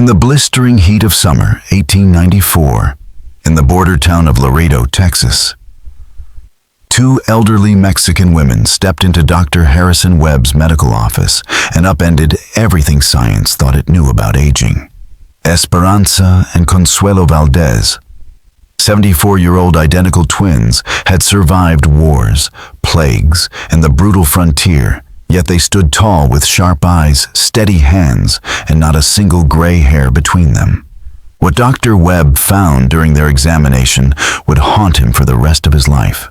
In the blistering heat of summer, 1894, in the border town of Laredo, Texas, two elderly Mexican women stepped into Dr. Harrison Webb's medical office and upended everything science thought it knew about aging. Esperanza and Consuelo Valdez, 74-year-old identical twins, had survived wars, plagues, and the brutal frontier, yet they stood tall with sharp eyes, steady hands, and not a single gray hair between them. What Dr. Webb found during their examination would haunt him for the rest of his life.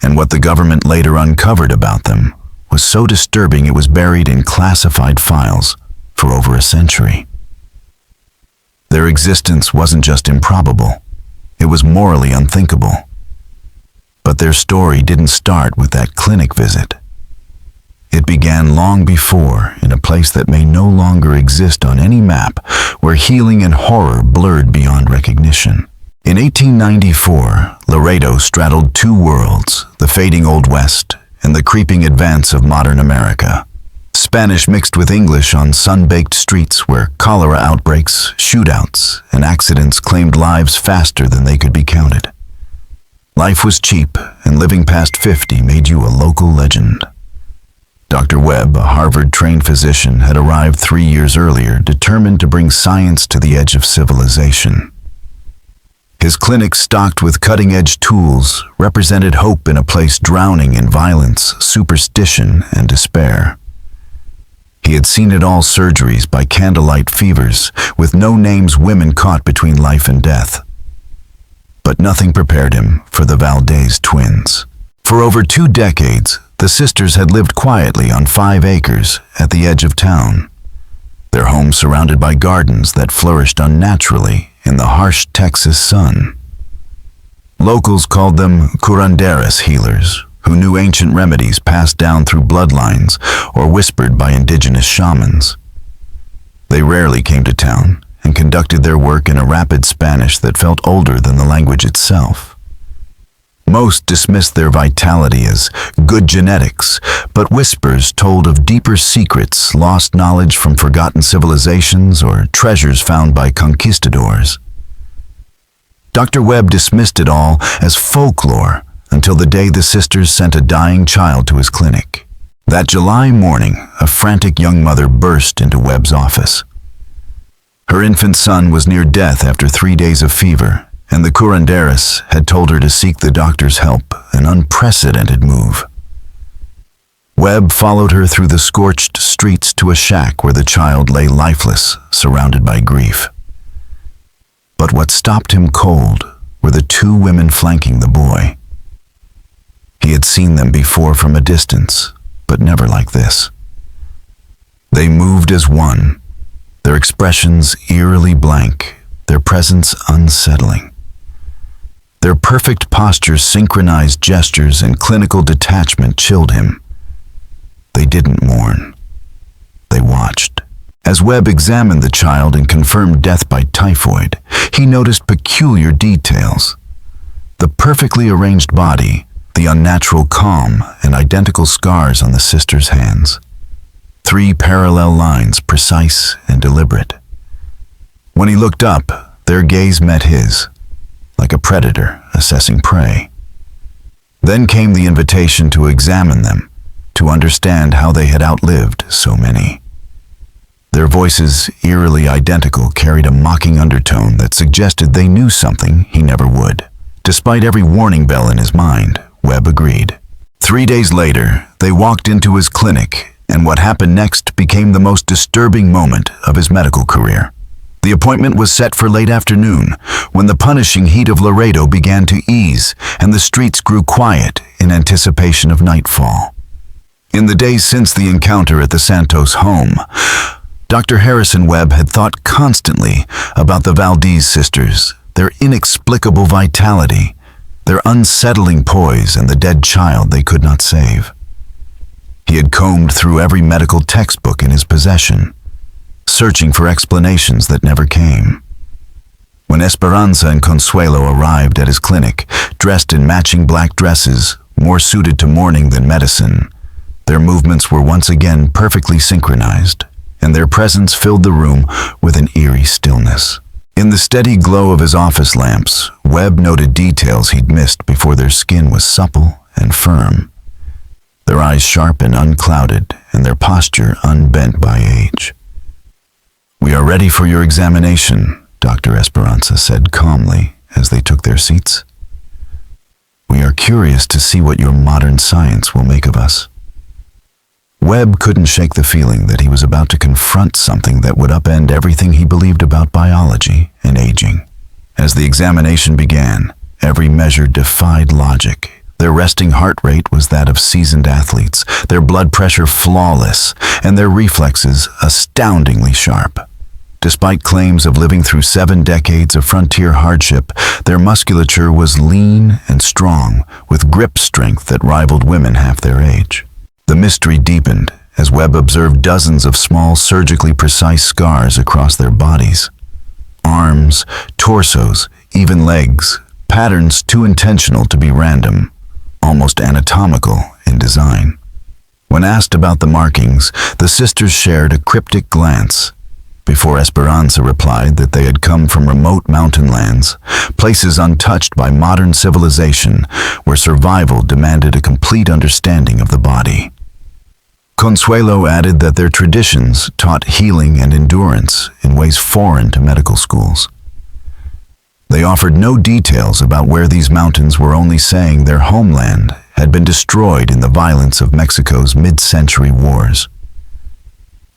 And what the government later uncovered about them was so disturbing it was buried in classified files for over a century. Their existence wasn't just improbable, it was morally unthinkable. But their story didn't start with that clinic visit. It began long before, in a place that may no longer exist on any map, where healing and horror blurred beyond recognition. In 1894, Laredo straddled two worlds, the fading Old West and the creeping advance of modern America. Spanish mixed with English on sun-baked streets where cholera outbreaks, shootouts, and accidents claimed lives faster than they could be counted. Life was cheap, and living past 50 made you a local legend. Dr. Webb, a Harvard-trained physician, had arrived 3 years earlier, determined to bring science to the edge of civilization. His clinic, stocked with cutting-edge tools, represented hope in a place drowning in violence, superstition, and despair. He had seen it all: surgeries by candlelight fevers, with no-names women caught between life and death. But nothing prepared him for the Valdez twins. For over 2 decades, the sisters had lived quietly on 5 acres at the edge of town, their home surrounded by gardens that flourished unnaturally in the harsh Texas sun. Locals called them curanderas healers, who knew ancient remedies passed down through bloodlines or whispered by indigenous shamans. They rarely came to town and conducted their work in a rapid Spanish that felt older than the language itself. Most dismissed their vitality as good genetics, but whispers told of deeper secrets, lost knowledge from forgotten civilizations, or treasures found by conquistadors. Dr. Webb dismissed it all as folklore until the day the sisters sent a dying child to his clinic. That July morning, a frantic young mother burst into Webb's office. Her infant son was near death after 3 days of fever, and the curanderas had told her to seek the doctor's help, an unprecedented move. Webb followed her through the scorched streets to a shack where the child lay lifeless, surrounded by grief. But what stopped him cold were the 2 women flanking the boy. He had seen them before from a distance, but never like this. They moved as one, their expressions eerily blank, their presence unsettling. Their perfect postures, synchronized gestures, and clinical detachment chilled him. They didn't mourn. They watched. As Webb examined the child and confirmed death by typhoid, he noticed peculiar details. The perfectly arranged body, the unnatural calm, and identical scars on the sisters' hands. 3 parallel lines, precise and deliberate. When he looked up, their gaze met his, like a predator assessing prey. Then came the invitation to examine them, to understand how they had outlived so many. Their voices, eerily identical, carried a mocking undertone that suggested they knew something he never would. Despite every warning bell in his mind, Webb agreed. 3 days later, they walked into his clinic, and what happened next became the most disturbing moment of his medical career. The appointment was set for late afternoon, when the punishing heat of Laredo began to ease and the streets grew quiet in anticipation of nightfall. In the days since the encounter at the Santos home, Dr. Harrison Webb had thought constantly about the Valdez sisters, their inexplicable vitality, their unsettling poise, and the dead child they could not save. He had combed through every medical textbook in his possession, searching for explanations that never came. When Esperanza and Consuelo arrived at his clinic, dressed in matching black dresses, more suited to mourning than medicine, their movements were once again perfectly synchronized, and their presence filled the room with an eerie process. In the steady glow of his office lamps, Webb noted details he'd missed before. Their skin was supple and firm, their eyes sharp and unclouded, and their posture unbent by age. "We are ready for your examination," Dr. Esperanza said calmly as they took their seats. "We are curious to see what your modern science will make of us." Webb couldn't shake the feeling that he was about to confront something that would upend everything he believed about biology and aging. As the examination began, every measure defied logic. Their resting heart rate was that of seasoned athletes, their blood pressure flawless, and their reflexes astoundingly sharp. Despite claims of living through 7 decades of frontier hardship, their musculature was lean and strong, with grip strength that rivaled women half their age. The mystery deepened as Webb observed dozens of small, surgically precise scars across their bodies. Arms, torsos, even legs, patterns too intentional to be random, almost anatomical in design. When asked about the markings, the sisters shared a cryptic glance before Esperanza replied that they had come from remote mountain lands, places untouched by modern civilization, where survival demanded a complete understanding of the body. Consuelo added that their traditions taught healing and endurance in ways foreign to medical schools. They offered no details about where these mountains were, only saying their homeland had been destroyed in the violence of Mexico's mid-century wars.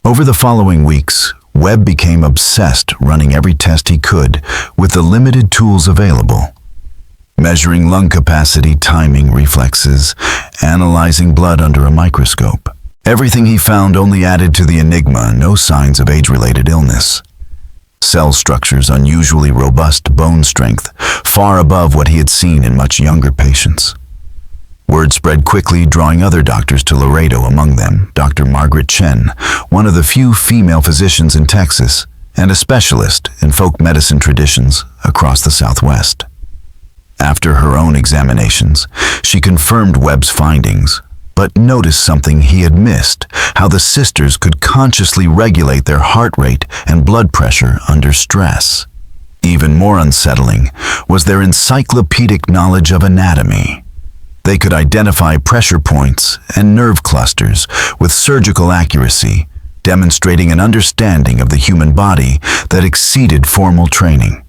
Over the following weeks, Webb became obsessed, running every test he could with the limited tools available. Measuring lung capacity, timing reflexes, analyzing blood under a microscope. Everything he found only added to the enigma. No signs of age-related illness. Cell structures unusually robust, bone strength, far above what he had seen in much younger patients. Word spread quickly, drawing other doctors to Laredo, among them Dr. Margaret Chen, one of the few female physicians in Texas, and a specialist in folk medicine traditions across the Southwest. After her own examinations, she confirmed Webb's findings, but noticed something he had missed: how the sisters could consciously regulate their heart rate and blood pressure under stress. Even more unsettling was their encyclopedic knowledge of anatomy. They could identify pressure points and nerve clusters with surgical accuracy, demonstrating an understanding of the human body that exceeded formal training.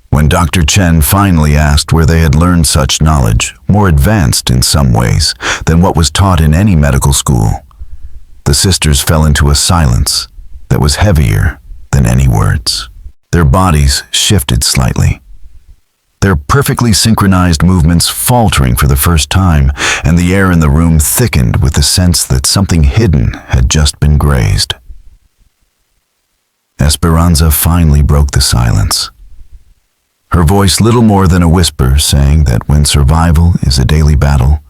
When Dr. Chen finally asked where they had learned such knowledge, more advanced in some ways than what was taught in any medical school, the sisters fell into a silence that was heavier than any words. Their bodies shifted slightly, their perfectly synchronized movements faltering for the first time, and the air in the room thickened with the sense that something hidden had just been grazed. Esperanza finally broke the silence. Her voice little more than a whisper, saying that when survival is a daily battle,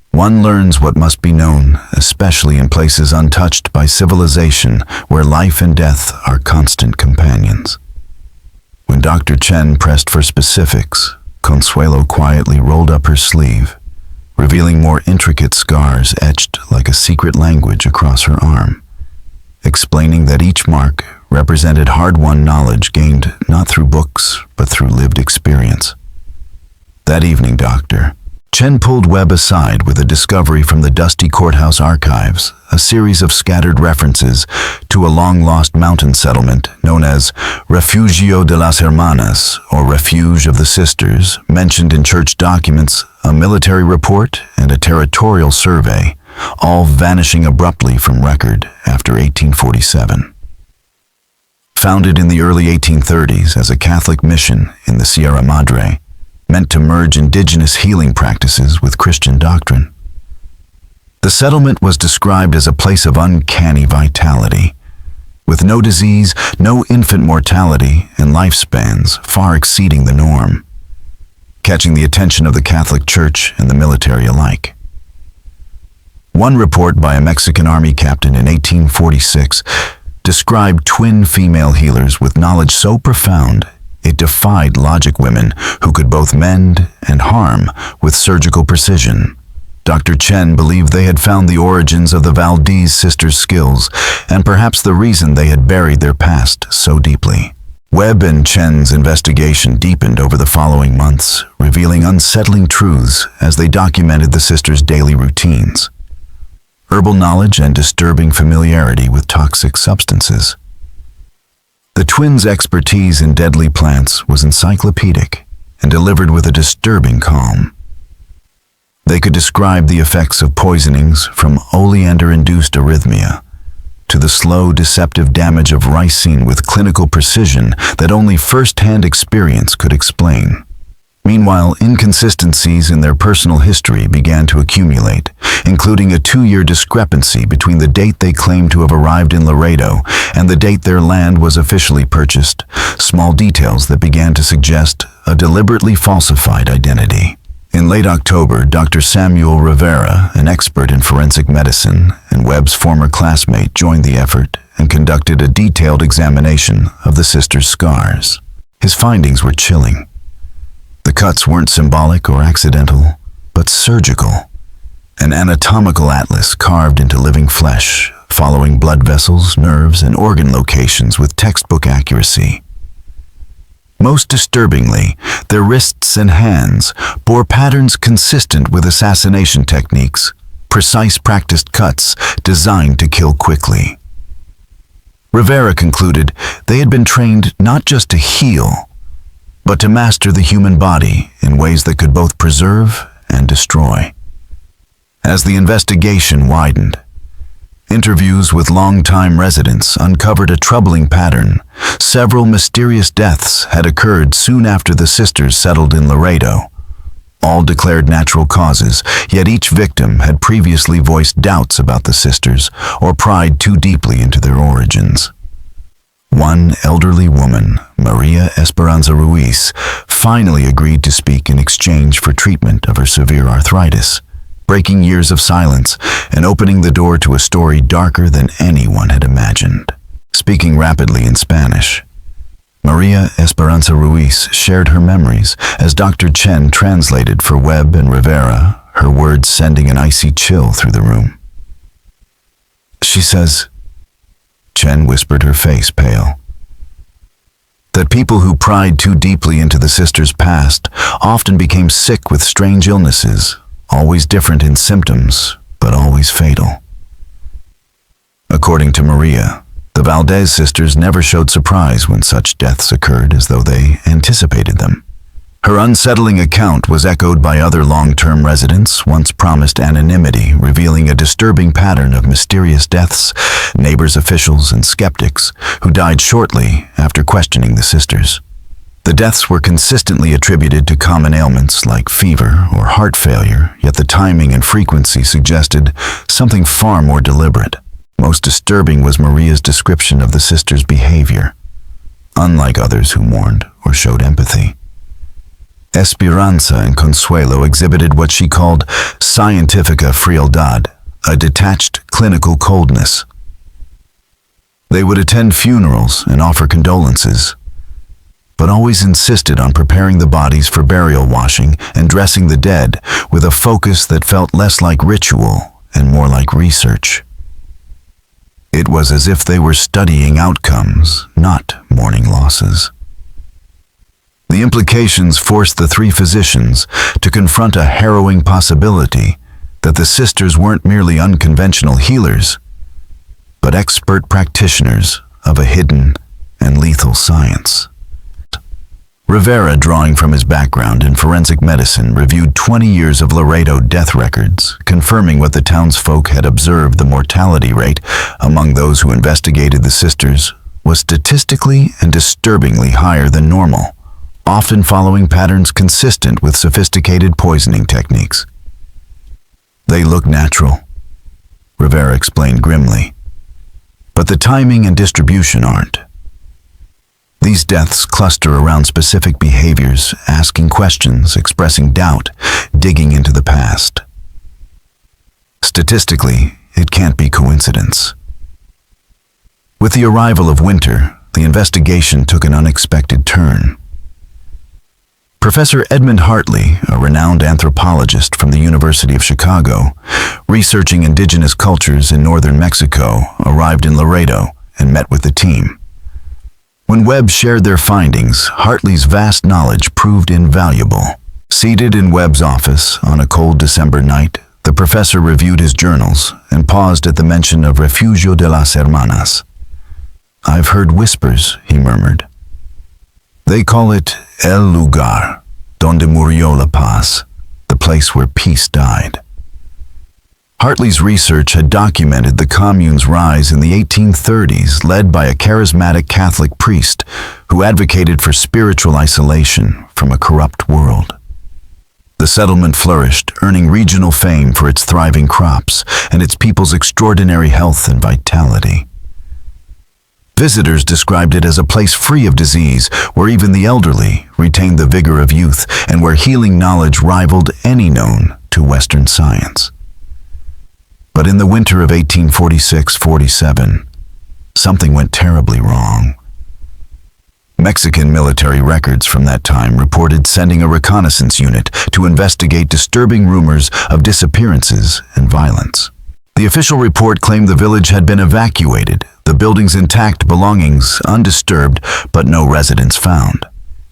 one learns what must be known, especially in places untouched by civilization, where life and death are constant companions. When Dr. Chen pressed for specifics, Consuelo quietly rolled up her sleeve, revealing more intricate scars etched like a secret language across her arm, explaining that each mark represented hard-won knowledge gained not through books, but through lived experience. That evening, Dr. Chen pulled Webb aside with a discovery from the dusty courthouse archives, a series of scattered references to a long-lost mountain settlement known as Refugio de las Hermanas, or Refuge of the Sisters, mentioned in church documents, a military report, and a territorial survey, all vanishing abruptly from record after 1847. Founded in the early 1830s as a Catholic mission in the Sierra Madre, meant to merge indigenous healing practices with Christian doctrine. The settlement was described as a place of uncanny vitality, with no disease, no infant mortality, and lifespans far exceeding the norm, catching the attention of the Catholic Church and the military alike. One report by a Mexican army captain in 1846 described twin female healers with knowledge so profound it defied logic. Women who could both mend and harm with surgical precision. Dr. Chen believed they had found the origins of the Valdez sisters' skills, and perhaps the reason they had buried their past so deeply. Webb and Chen's investigation deepened over the following months, revealing unsettling truths as they documented the sisters' daily routines. Herbal knowledge and disturbing familiarity with toxic substances. The twins' expertise in deadly plants was encyclopedic and delivered with a disturbing calm. They could describe the effects of poisonings from oleander-induced arrhythmia to the slow, deceptive damage of ricin with clinical precision that only first-hand experience could explain. Meanwhile, inconsistencies in their personal history began to accumulate, including a 2-year discrepancy between the date they claimed to have arrived in Laredo and the date their land was officially purchased, small details that began to suggest a deliberately falsified identity. In late October, Dr. Samuel Rivera, an expert in forensic medicine and Webb's former classmate, joined the effort and conducted a detailed examination of the sisters' scars. His findings were chilling. The cuts weren't symbolic or accidental, but surgical. An anatomical atlas carved into living flesh, following blood vessels, nerves, and organ locations with textbook accuracy. Most disturbingly, their wrists and hands bore patterns consistent with assassination techniques, precise practiced cuts designed to kill quickly. Rivera concluded they had been trained not just to heal, but to master the human body in ways that could both preserve and destroy. As the investigation widened, interviews with longtime residents uncovered a troubling pattern. Several mysterious deaths had occurred soon after the sisters settled in Laredo. All declared natural causes, yet each victim had previously voiced doubts about the sisters or pried too deeply into their origins. One elderly woman, Maria Esperanza Ruiz, finally agreed to speak in exchange for treatment of her severe arthritis, breaking years of silence and opening the door to a story darker than anyone had imagined. Speaking rapidly in Spanish, Maria Esperanza Ruiz shared her memories as Dr. Chen translated for Webb and Rivera, her words sending an icy chill through the room. She says, Chen whispered, her face pale, that people who pried too deeply into the sisters' past often became sick with strange illnesses, always different in symptoms, but always fatal. According to Maria, the Valdez sisters never showed surprise when such deaths occurred, as though they anticipated them. Her unsettling account was echoed by other long-term residents, once promised anonymity, revealing a disturbing pattern of mysterious deaths, neighbors, officials, and skeptics who died shortly after questioning the sisters. The deaths were consistently attributed to common ailments like fever or heart failure, yet the timing and frequency suggested something far more deliberate. Most disturbing was Maria's description of the sisters' behavior. Unlike others who mourned or showed empathy, Esperanza and Consuelo exhibited what she called scientifica frialdad, a detached clinical coldness. They would attend funerals and offer condolences, but always insisted on preparing the bodies for burial, washing, and dressing the dead with a focus that felt less like ritual and more like research. It was as if they were studying outcomes, not mourning losses. The implications forced the three physicians to confront a harrowing possibility that the sisters weren't merely unconventional healers, but expert practitioners of a hidden and lethal science. Rivera, drawing from his background in forensic medicine, reviewed 20 years of Laredo death records, confirming what the townsfolk had observed. The mortality rate among those who investigated the sisters was statistically and disturbingly higher than normal, often following patterns consistent with sophisticated poisoning techniques. They look natural, Rivera explained grimly, but the timing and distribution aren't. These deaths cluster around specific behaviors, asking questions, expressing doubt, digging into the past. Statistically, it can't be coincidence. With the arrival of winter, the investigation took an unexpected turn. Professor Edmund Hartley, a renowned anthropologist from the University of Chicago, researching indigenous cultures in northern Mexico, arrived in Laredo and met with the team. When Webb shared their findings, Hartley's vast knowledge proved invaluable. Seated in Webb's office on a cold December night, the professor reviewed his journals and paused at the mention of Refugio de las Hermanas. "I've heard whispers," he murmured. "They call it El Lugar, donde murió la paz, the place where peace died." Hartley's research had documented the commune's rise in the 1830s, led by a charismatic Catholic priest who advocated for spiritual isolation from a corrupt world. The settlement flourished, earning regional fame for its thriving crops and its people's extraordinary health and vitality. Visitors described it as a place free of disease, where even the elderly retained the vigor of youth and where healing knowledge rivaled any known to Western science. But in the winter of 1846-47, something went terribly wrong. Mexican military records from that time reported sending a reconnaissance unit to investigate disturbing rumors of disappearances and violence. The official report claimed the village had been evacuated, the buildings intact, belongings undisturbed, but no residents found.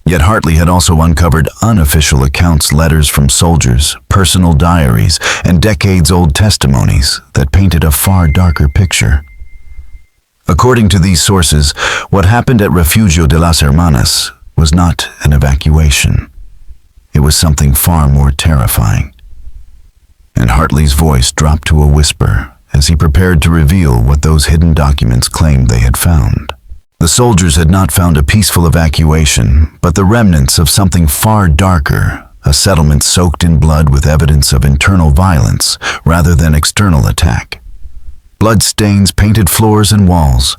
Yet Hartley had also uncovered unofficial accounts, letters from soldiers, personal diaries, and decades-old testimonies that painted a far darker picture. According to these sources, what happened at Refugio de las Hermanas was not an evacuation. It was something far more terrifying. And Hartley's voice dropped to a whisper as he prepared to reveal what those hidden documents claimed they had found. The soldiers had not found a peaceful evacuation, but the remnants of something far darker, a settlement soaked in blood with evidence of internal violence rather than external attack. Bloodstains painted floors and walls.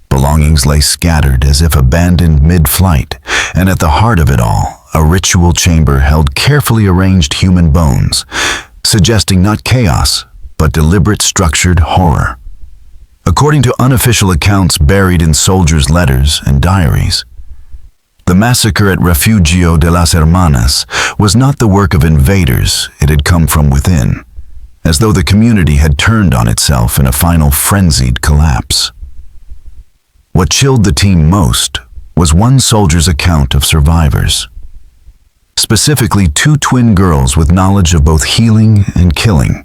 Belongings lay scattered as if abandoned mid-flight, and at the heart of it all, a ritual chamber held carefully arranged human bones, suggesting not chaos, but deliberate structured horror. According to unofficial accounts buried in soldiers' letters and diaries, the massacre at Refugio de las Hermanas was not the work of invaders, it had come from within, as though the community had turned on itself in a final frenzied collapse. What chilled the team most was one soldier's account of survivors. Specifically, two twin girls with knowledge of both healing and killing.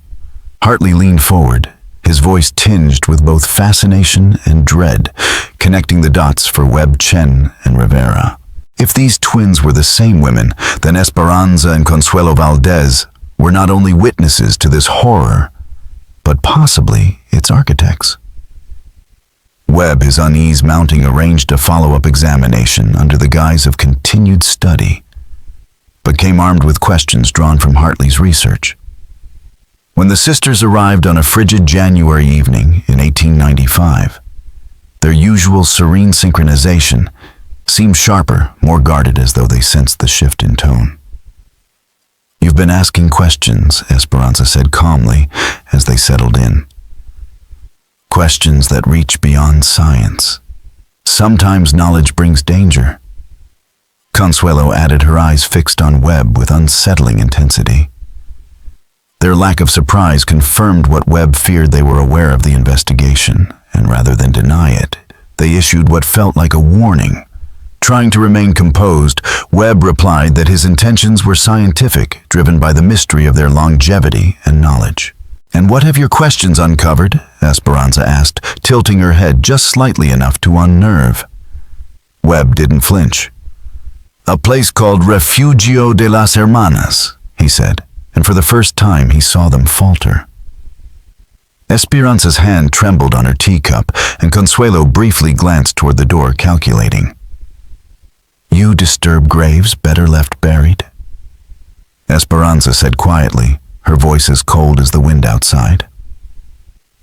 Hartley leaned forward, his voice tinged with both fascination and dread, connecting the dots for Webb, Chen, and Rivera. If these twins were the same women, then Esperanza and Consuelo Valdez were not only witnesses to this horror, but possibly its architects. Webb, his unease mounting, arranged a follow-up examination under the guise of continued study, but came armed with questions drawn from Hartley's research. When the sisters arrived on a frigid January evening in 1895, their usual serene synchronization seemed sharper, more guarded, as though they sensed the shift in tone. "You've been asking questions," Esperanza said calmly as they settled in. "Questions that reach beyond science. Sometimes knowledge brings danger." Consuelo added, her eyes fixed on Webb with unsettling intensity. Their lack of surprise confirmed what Webb feared. They were aware of the investigation, and rather than deny it, they issued what felt like a warning. Trying to remain composed, Webb replied that his intentions were scientific, driven by the mystery of their longevity and knowledge. "And what have your questions uncovered?" Esperanza asked, tilting her head just slightly enough to unnerve. Webb didn't flinch. "A place called Refugio de las Hermanas," he said, and for the first time he saw them falter. Esperanza's hand trembled on her teacup, and Consuelo briefly glanced toward the door, calculating. "You disturb graves better left buried?" Esperanza said quietly, her voice as cold as the wind outside.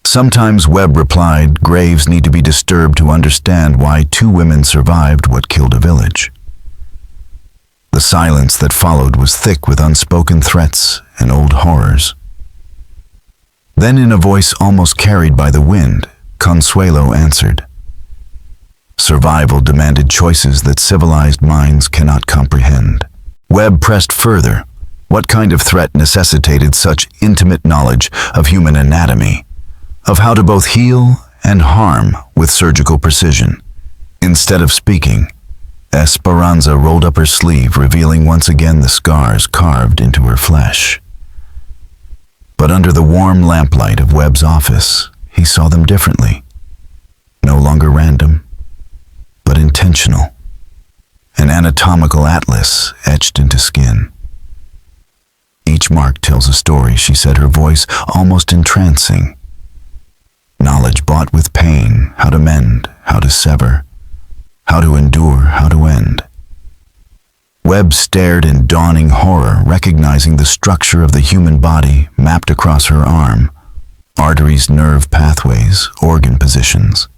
"Sometimes," Webb replied, "graves need to be disturbed to understand why two women survived what killed a village." The silence that followed was thick with unspoken threats and old horrors. Then, in a voice almost carried by the wind, Consuelo answered. "Survival demanded choices that civilized minds cannot comprehend." Webb pressed further. What kind of threat necessitated such intimate knowledge of human anatomy, of how to both heal and harm with surgical precision? Instead of speaking, Esperanza rolled up her sleeve, revealing once again the scars carved into her flesh. But under the warm lamplight of Webb's office, he saw them differently. No longer random, but intentional. An anatomical atlas etched into skin. Each mark tells a story, she said, her voice almost entrancing. Knowledge bought with pain, how to mend, how to sever, how to endure, how to end. Webb stared in dawning horror, recognizing the structure of the human body mapped across her arm, arteries, nerve pathways, organ positions.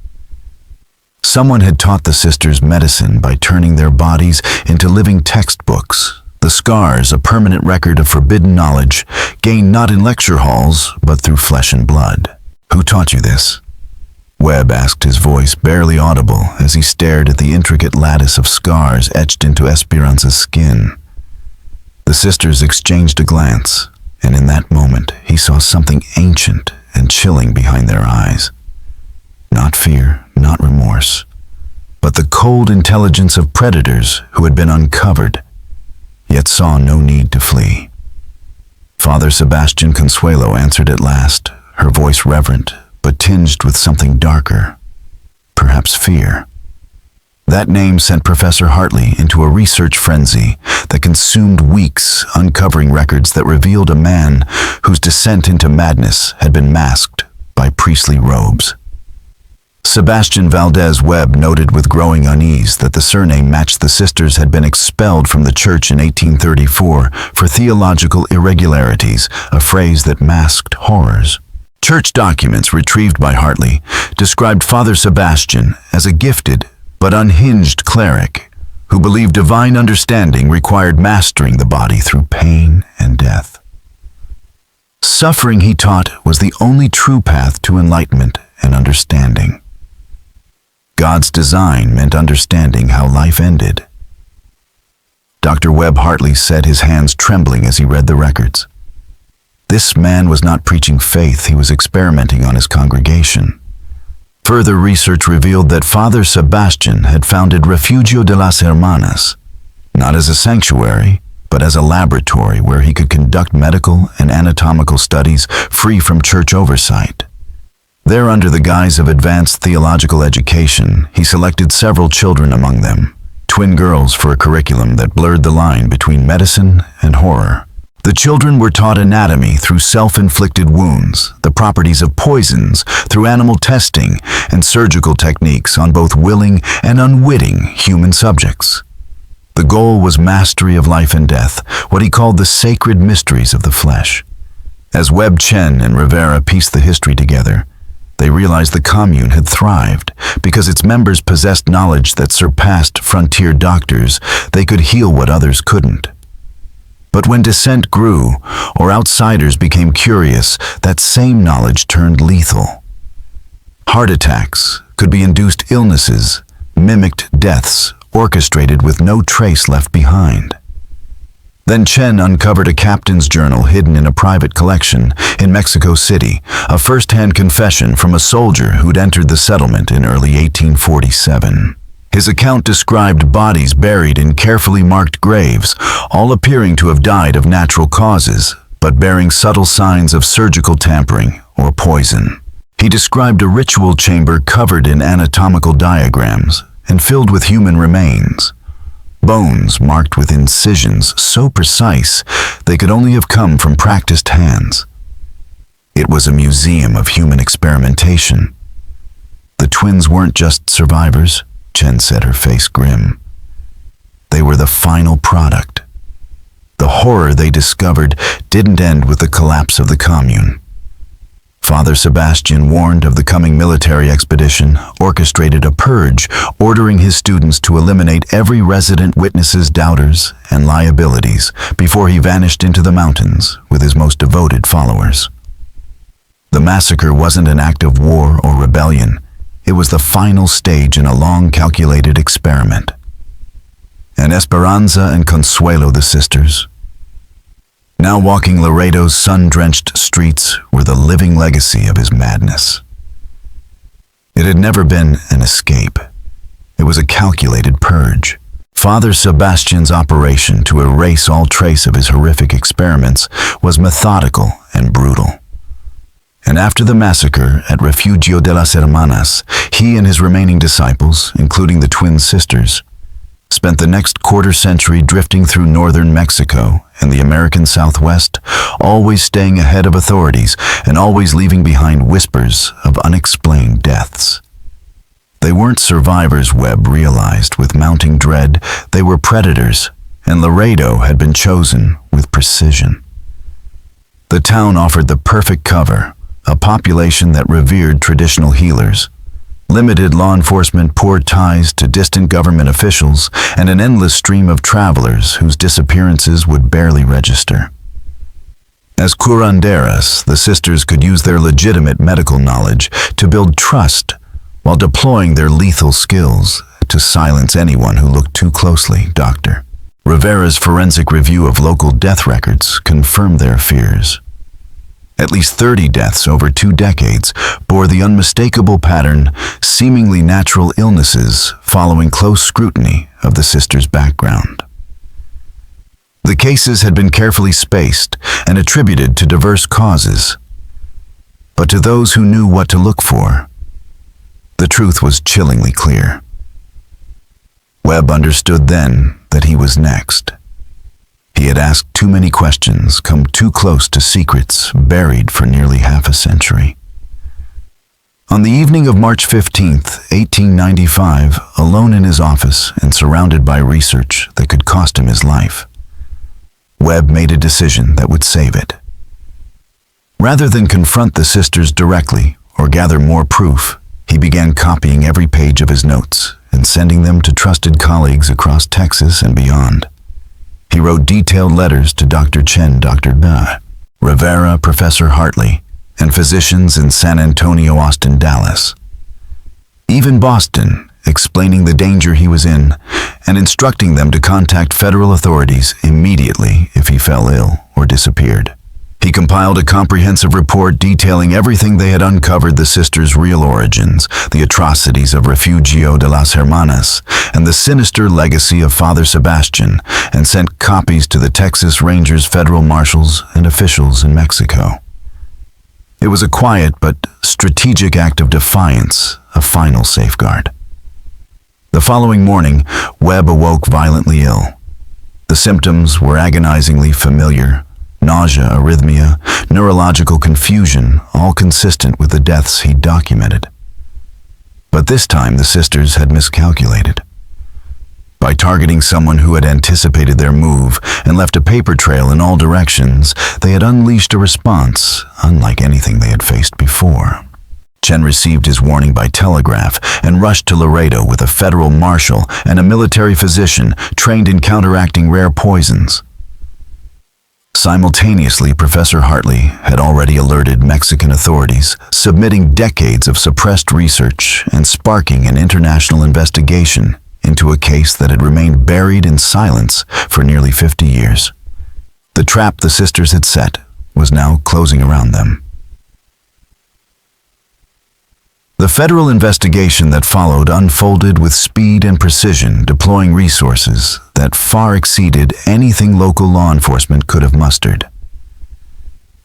Someone had taught the sisters medicine by turning their bodies into living textbooks. The scars, a permanent record of forbidden knowledge, gained not in lecture halls, but through flesh and blood. Who taught you this? Webb asked, his voice barely audible as he stared at the intricate lattice of scars etched into Esperanza's skin. The sisters exchanged a glance, and in that moment he saw something ancient and chilling behind their eyes. Not fear, not remorse, but the cold intelligence of predators who had been uncovered, yet saw no need to flee. Father Sebastian Consuelo answered at last, her voice reverent, but tinged with something darker, perhaps fear. That name sent Professor Hartley into a research frenzy that consumed weeks, uncovering records that revealed a man whose descent into madness had been masked by priestly robes. Sebastian Valdez Webb noted with growing unease that the surname matched the sisters had been expelled from the church in 1834 for theological irregularities, a phrase that masked horrors. Church documents retrieved by Hartley described Father Sebastian as a gifted but unhinged cleric who believed divine understanding required mastering the body through pain and death. Suffering, he taught, was the only true path to enlightenment and understanding. God's design meant understanding how life ended. Dr. Webb Hartley said, his hands trembling as he read the records. This man was not preaching faith, he was experimenting on his congregation. Further research revealed that Father Sebastian had founded Refugio de las Hermanas, not as a sanctuary, but as a laboratory where he could conduct medical and anatomical studies free from church oversight. There, under the guise of advanced theological education, he selected several children among them, twin girls, for a curriculum that blurred the line between medicine and horror. The children were taught anatomy through self-inflicted wounds, the properties of poisons through animal testing, and surgical techniques on both willing and unwitting human subjects. The goal was mastery of life and death, what he called the sacred mysteries of the flesh. As Webb, Chen, and Rivera pieced the history together, they realized the commune had thrived because its members possessed knowledge that surpassed frontier doctors. They could heal what others couldn't. But when dissent grew, or outsiders became curious, that same knowledge turned lethal. Heart attacks could be induced illnesses, mimicked deaths, orchestrated with no trace left behind. Then Chen uncovered a captain's journal hidden in a private collection in Mexico City, a first-hand confession from a soldier who'd entered the settlement in early 1847. His account described bodies buried in carefully marked graves, all appearing to have died of natural causes, but bearing subtle signs of surgical tampering or poison. He described a ritual chamber covered in anatomical diagrams and filled with human remains. Bones marked with incisions so precise they could only have come from practiced hands. It was a museum of human experimentation. The twins weren't just survivors, Chen said, her face grim. They were the final product. The horror they discovered didn't end with the collapse of the commune. Father Sebastian, warned of the coming military expedition, orchestrated a purge, ordering his students to eliminate every resident witness's doubters and liabilities before he vanished into the mountains with his most devoted followers. The massacre wasn't an act of war or rebellion. It was the final stage in a long calculated experiment. And Esperanza and Consuelo, the sisters, now walking Laredo's sun-drenched streets, were the living legacy of his madness. It had never been an escape. It was a calculated purge. Father Sebastian's operation to erase all trace of his horrific experiments was methodical and brutal. And after the massacre at Refugio de las Hermanas, he and his remaining disciples, including the twin sisters, spent the next quarter-century drifting through northern Mexico and the American Southwest, always staying ahead of authorities and always leaving behind whispers of unexplained deaths. They weren't survivors, Webb realized with mounting dread. They were predators, and Laredo had been chosen with precision. The town offered the perfect cover, a population that revered traditional healers, limited law enforcement, poor ties to distant government officials, and an endless stream of travelers whose disappearances would barely register. As curanderas, the sisters could use their legitimate medical knowledge to build trust while deploying their lethal skills to silence anyone who looked too closely. Dr. Rivera's forensic review of local death records confirmed their fears. At least 30 deaths over 2 decades bore the unmistakable pattern, seemingly natural illnesses following close scrutiny of the sisters' background. The cases had been carefully spaced and attributed to diverse causes. But to those who knew what to look for, the truth was chillingly clear. Webb understood then that he was next. He had asked too many questions, come too close to secrets buried for nearly half a century. On the evening of March 15th, 1895, alone in his office and surrounded by research that could cost him his life, Webb made a decision that would save it. Rather than confront the sisters directly or gather more proof, he began copying every page of his notes and sending them to trusted colleagues across Texas and beyond. He wrote detailed letters to Dr. Chen, Dr. Rivera, Professor Hartley, and physicians in San Antonio, Austin, Dallas. Even Boston, explaining the danger he was in and instructing them to contact federal authorities immediately if he fell ill or disappeared. He compiled a comprehensive report detailing everything they had uncovered: the sisters' real origins, the atrocities of Refugio de las Hermanas, and the sinister legacy of Father Sebastian, and sent copies to the Texas Rangers, federal marshals, and officials in Mexico. It was a quiet but strategic act of defiance, a final safeguard. The following morning, Webb awoke violently ill. The symptoms were agonizingly familiar: nausea, arrhythmia, neurological confusion, all consistent with the deaths he'd documented. But this time the sisters had miscalculated. By targeting someone who had anticipated their move and left a paper trail in all directions, they had unleashed a response unlike anything they had faced before. Chen received his warning by telegraph and rushed to Laredo with a federal marshal and a military physician trained in counteracting rare poisons. Simultaneously, Professor Hartley had already alerted Mexican authorities, submitting decades of suppressed research and sparking an international investigation into a case that had remained buried in silence for nearly 50 years. The trap the sisters had set was now closing around them. The federal investigation that followed unfolded with speed and precision, deploying resources that far exceeded anything local law enforcement could have mustered.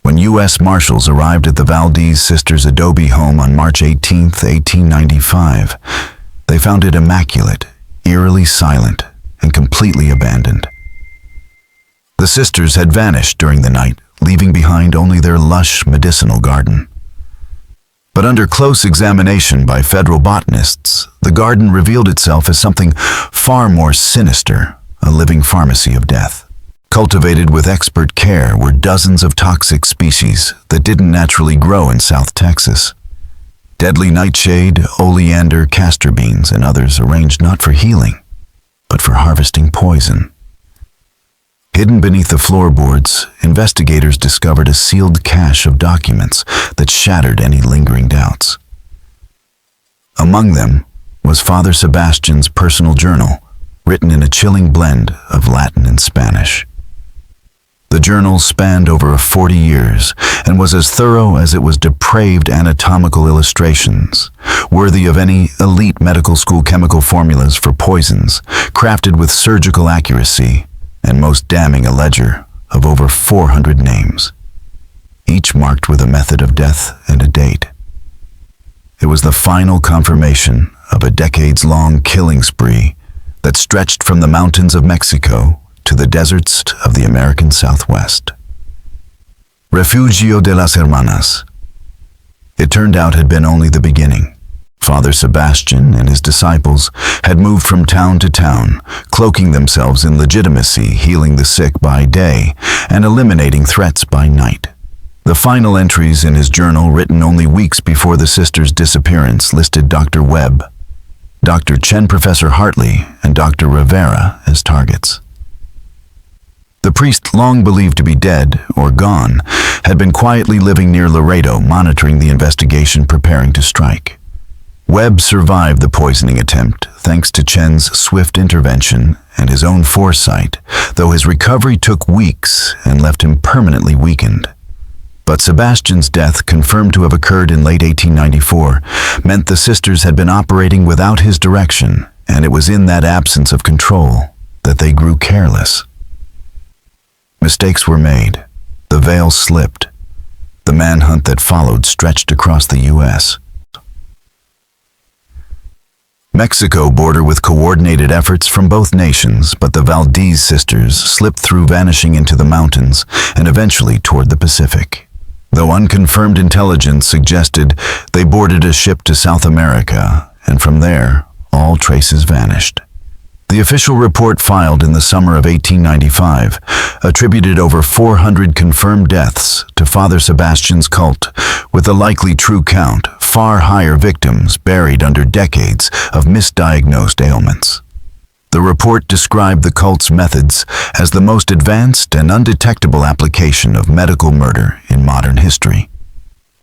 When U.S. Marshals arrived at the Valdez sisters' adobe home on March 18, 1895, they found it immaculate, eerily silent, and completely abandoned. The sisters had vanished during the night, leaving behind only their lush medicinal garden. But under close examination by federal botanists, the garden revealed itself as something far more sinister: a living pharmacy of death. Cultivated with expert care were dozens of toxic species that didn't naturally grow in South Texas. Deadly nightshade, oleander, castor beans, and others arranged not for healing, but for harvesting poison. Hidden beneath the floorboards, investigators discovered a sealed cache of documents that shattered any lingering doubts. Among them was Father Sebastian's personal journal, written in a chilling blend of Latin and Spanish. The journal spanned over 40 years and was as thorough as it was depraved anatomical illustrations, worthy of any elite medical school chemical formulas for poisons, crafted with surgical accuracy, and most damning a ledger of over 400 names, each marked with a method of death and a date. It was the final confirmation of a decades-long killing spree that stretched from the mountains of Mexico to the deserts of the American Southwest. Refugio de las Hermanas. It turned out had been only the beginning. Father Sebastian and his disciples had moved from town to town, cloaking themselves in legitimacy, healing the sick by day and eliminating threats by night. The final entries in his journal, written only weeks before the sisters' disappearance, listed Dr. Webb, Dr. Chen, Professor Hartley, and Dr. Rivera as targets. The priest, long believed to be dead or gone, had been quietly living near Laredo, monitoring the investigation, preparing to strike. Webb survived the poisoning attempt thanks to Chen's swift intervention and his own foresight, though his recovery took weeks and left him permanently weakened. But Sebastian's death, confirmed to have occurred in late 1894, meant the sisters had been operating without his direction, and it was in that absence of control that they grew careless. Mistakes were made. The veil slipped. The manhunt that followed stretched across the U.S. Mexico bordered with coordinated efforts from both nations, but the Valdez sisters slipped through, vanishing into the mountains and eventually toward the Pacific. Though unconfirmed intelligence suggested they boarded a ship to South America, and from there, all traces vanished. The official report filed in the summer of 1895 attributed over 400 confirmed deaths to Father Sebastian's cult, with the likely true count far higher, victims buried under decades of misdiagnosed ailments. The report described the cult's methods as the most advanced and undetectable application of medical murder in modern history.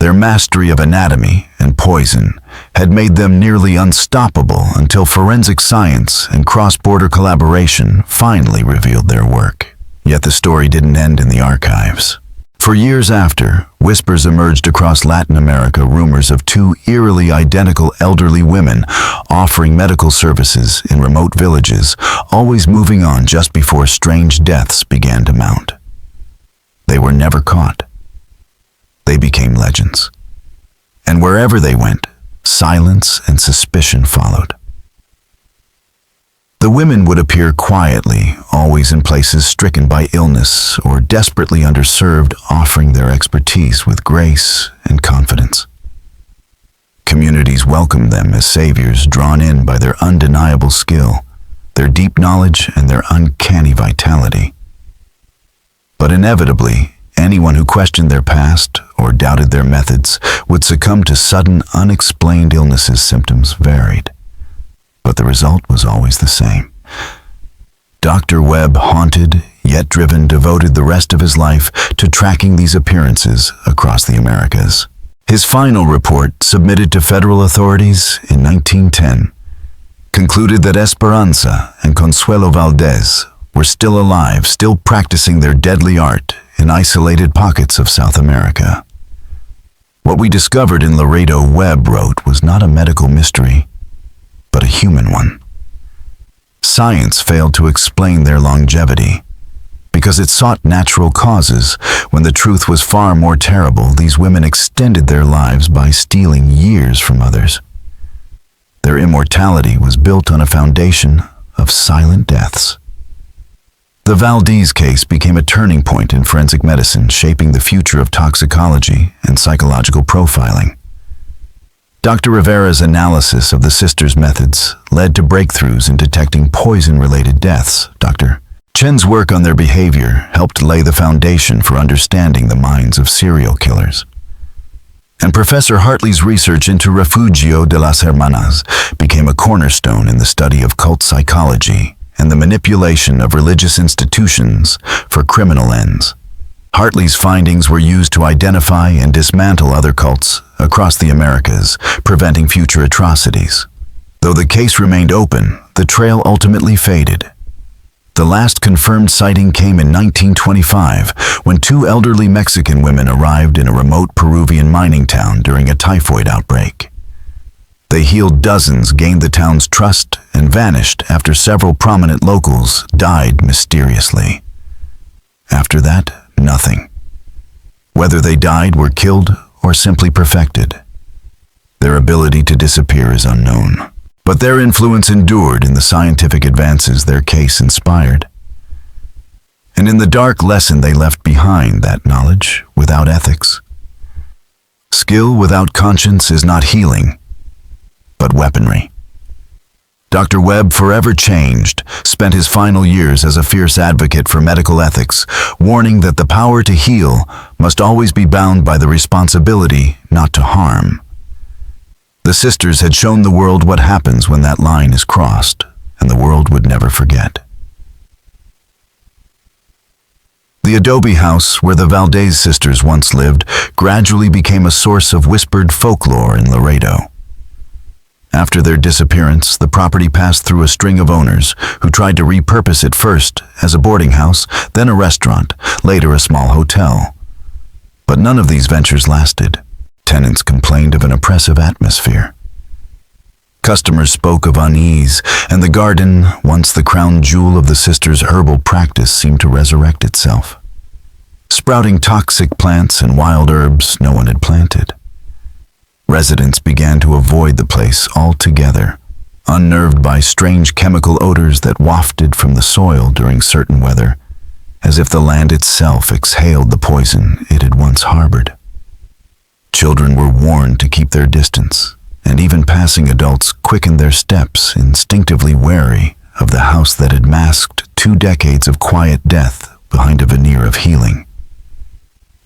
Their mastery of anatomy and poison had made them nearly unstoppable until forensic science and cross-border collaboration finally revealed their work. Yet the story didn't end in the archives. For years after, whispers emerged across Latin America, rumors of two eerily identical elderly women offering medical services in remote villages, always moving on just before strange deaths began to mount. They were never caught. They became legends. And wherever they went, silence and suspicion followed. The women would appear quietly, always in places stricken by illness or desperately underserved, offering their expertise with grace and confidence. Communities welcomed them as saviors, drawn in by their undeniable skill, their deep knowledge, and their uncanny vitality. But inevitably, anyone who questioned their past or doubted their methods would succumb to sudden, unexplained illnesses. Symptoms varied, but the result was always the same. Dr. Webb, haunted yet driven, devoted the rest of his life to tracking these appearances across the Americas. His final report, submitted to federal authorities in 1910, concluded that Esperanza and Consuelo Valdez were still alive, still practicing their deadly art in isolated pockets of South America. What we discovered in Laredo, Webb wrote, was not a medical mystery, but a human one. Science failed to explain their longevity. Because it sought natural causes, when the truth was far more terrible, these women extended their lives by stealing years from others. Their immortality was built on a foundation of silent deaths. The Valdez case became a turning point in forensic medicine, shaping the future of toxicology and psychological profiling. Dr. Rivera's analysis of the sisters' methods led to breakthroughs in detecting poison-related deaths. Dr. Chen's work on their behavior helped lay the foundation for understanding the minds of serial killers. And Professor Hartley's research into Refugio de las Hermanas became a cornerstone in the study of cult psychology and the manipulation of religious institutions for criminal ends. Hartley's findings were used to identify and dismantle other cults across the Americas, preventing future atrocities. Though the case remained open, the trail ultimately faded. The last confirmed sighting came in 1925 when two elderly Mexican women arrived in a remote Peruvian mining town during a typhoid outbreak. They healed dozens, gained the town's trust, and vanished after several prominent locals died mysteriously. After that, nothing. Whether they died, were killed, or simply perfected, their ability to disappear is unknown. But their influence endured in the scientific advances their case inspired. And in the dark lesson they left behind, that knowledge without ethics. Skill without conscience is not healing, but weaponry. Dr. Webb, forever changed, spent his final years as a fierce advocate for medical ethics, warning that the power to heal must always be bound by the responsibility not to harm. The sisters had shown the world what happens when that line is crossed, and the world would never forget. The adobe house where the Valdez sisters once lived gradually became a source of whispered folklore in Laredo. After their disappearance, the property passed through a string of owners who tried to repurpose it first as a boarding house, then a restaurant, later a small hotel. But none of these ventures lasted. Tenants complained of an oppressive atmosphere. Customers spoke of unease, and the garden, once the crown jewel of the sisters' herbal practice, seemed to resurrect itself, sprouting toxic plants and wild herbs no one had planted. Residents began to avoid the place altogether, unnerved by strange chemical odors that wafted from the soil during certain weather, as if the land itself exhaled the poison it had once harbored. Children were warned to keep their distance, and even passing adults quickened their steps, instinctively wary of the house that had masked 2 decades of quiet death behind a veneer of healing.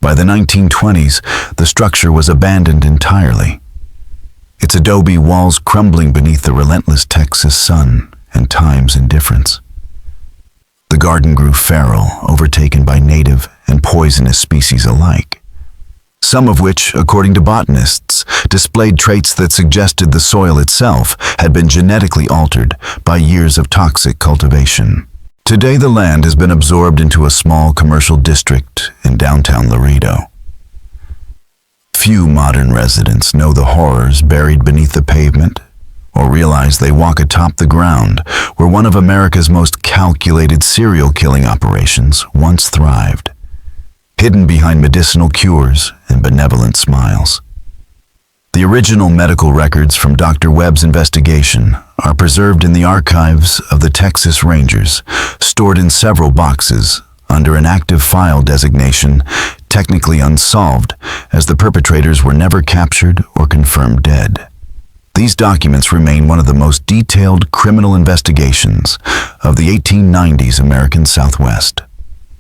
By the 1920s, the structure was abandoned entirely, its adobe walls crumbling beneath the relentless Texas sun and time's indifference. The garden grew feral, overtaken by native and poisonous species alike, some of which, according to botanists, displayed traits that suggested the soil itself had been genetically altered by years of toxic cultivation. Today, the land has been absorbed into a small commercial district in downtown Laredo. Few modern residents know the horrors buried beneath the pavement or realize they walk atop the ground where one of America's most calculated serial killing operations once thrived, hidden behind medicinal cures and benevolent smiles. The original medical records from Dr. Webb's investigation are preserved in the archives of the Texas Rangers, stored in several boxes under an active file designation, technically unsolved, as the perpetrators were never captured or confirmed dead. These documents remain one of the most detailed criminal investigations of the 1890s American Southwest.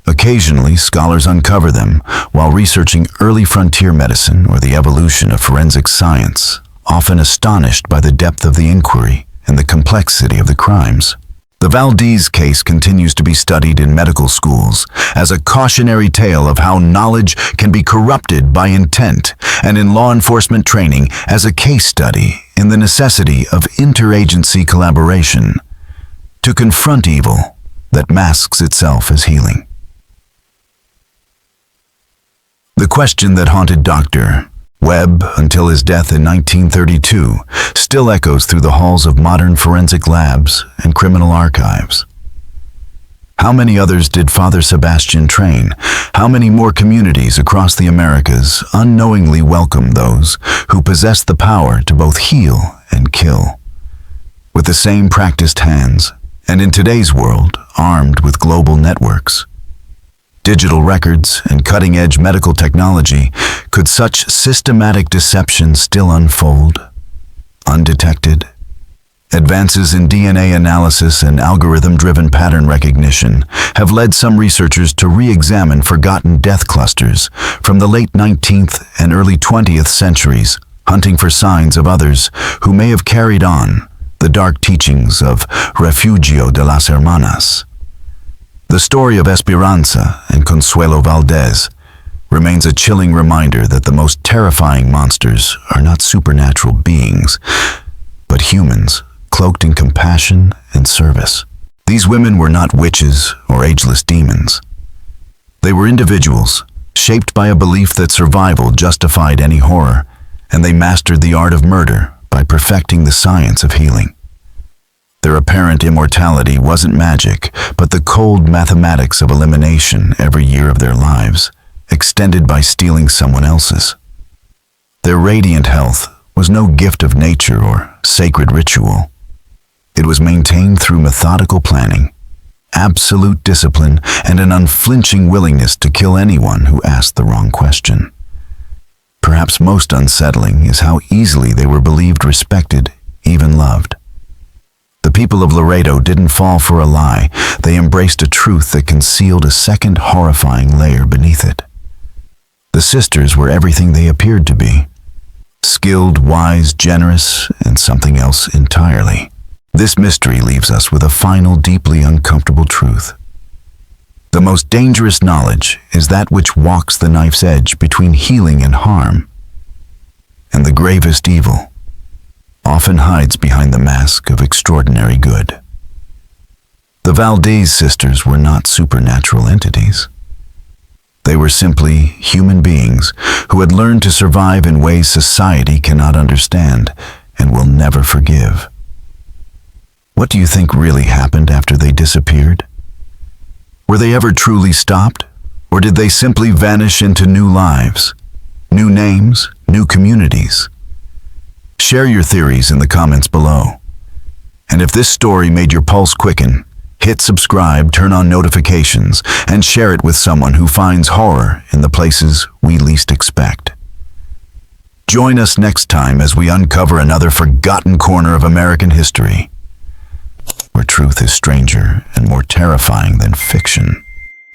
Occasionally, scholars uncover them while researching early frontier medicine or the evolution of forensic science, often astonished by the depth of the inquiry and the complexity of the crimes. The Valdez case continues to be studied in medical schools as a cautionary tale of how knowledge can be corrupted by intent, and in law enforcement training as a case study in the necessity of interagency collaboration to confront evil that masks itself as healing. The question that haunted Dr. Webb until his death in 1932 still echoes through the halls of modern forensic labs and criminal archives. How many others did Father Sebastian train? How many more communities across the Americas unknowingly welcome those who possess the power to both heal and kill? With the same practiced hands, and in today's world, armed with global networks, digital records, and cutting-edge medical technology, could such systematic deception still unfold, undetected? Advances in DNA analysis and algorithm-driven pattern recognition have led some researchers to re-examine forgotten death clusters from the late 19th and early 20th centuries, hunting for signs of others who may have carried on the dark teachings of Refugio de las Hermanas. The story of Esperanza and Consuelo Valdez remains a chilling reminder that the most terrifying monsters are not supernatural beings, but humans cloaked in compassion and service. These women were not witches or ageless demons. They were individuals, shaped by a belief that survival justified any horror, and they mastered the art of murder by perfecting the science of healing. Their apparent immortality wasn't magic, but the cold mathematics of elimination every year of their lives, extended by stealing someone else's. Their radiant health was no gift of nature or sacred ritual. It was maintained through methodical planning, absolute discipline, and an unflinching willingness to kill anyone who asked the wrong question. Perhaps most unsettling is how easily they were believed respected, even loved. The people of Laredo didn't fall for a lie. They embraced a truth that concealed a second horrifying layer beneath it. The sisters were everything they appeared to be: skilled, wise, generous, and something else entirely. This mystery leaves us with a final, deeply uncomfortable truth. The most dangerous knowledge is that which walks the knife's edge between healing and harm. And the gravest evil often hides behind the mask of extraordinary good. The Valdez sisters were not supernatural entities. They were simply human beings who had learned to survive in ways society cannot understand and will never forgive. What do you think really happened after they disappeared? Were they ever truly stopped, or did they simply vanish into new lives, new names, new communities? Share your theories in the comments below. And if this story made your pulse quicken, hit subscribe, turn on notifications, and share it with someone who finds horror in the places we least expect. Join us next time as we uncover another forgotten corner of American history, where truth is stranger and more terrifying than fiction.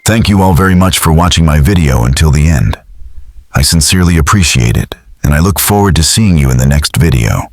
Thank you all very much for watching my video until the end. I sincerely appreciate it, and I look forward to seeing you in the next video.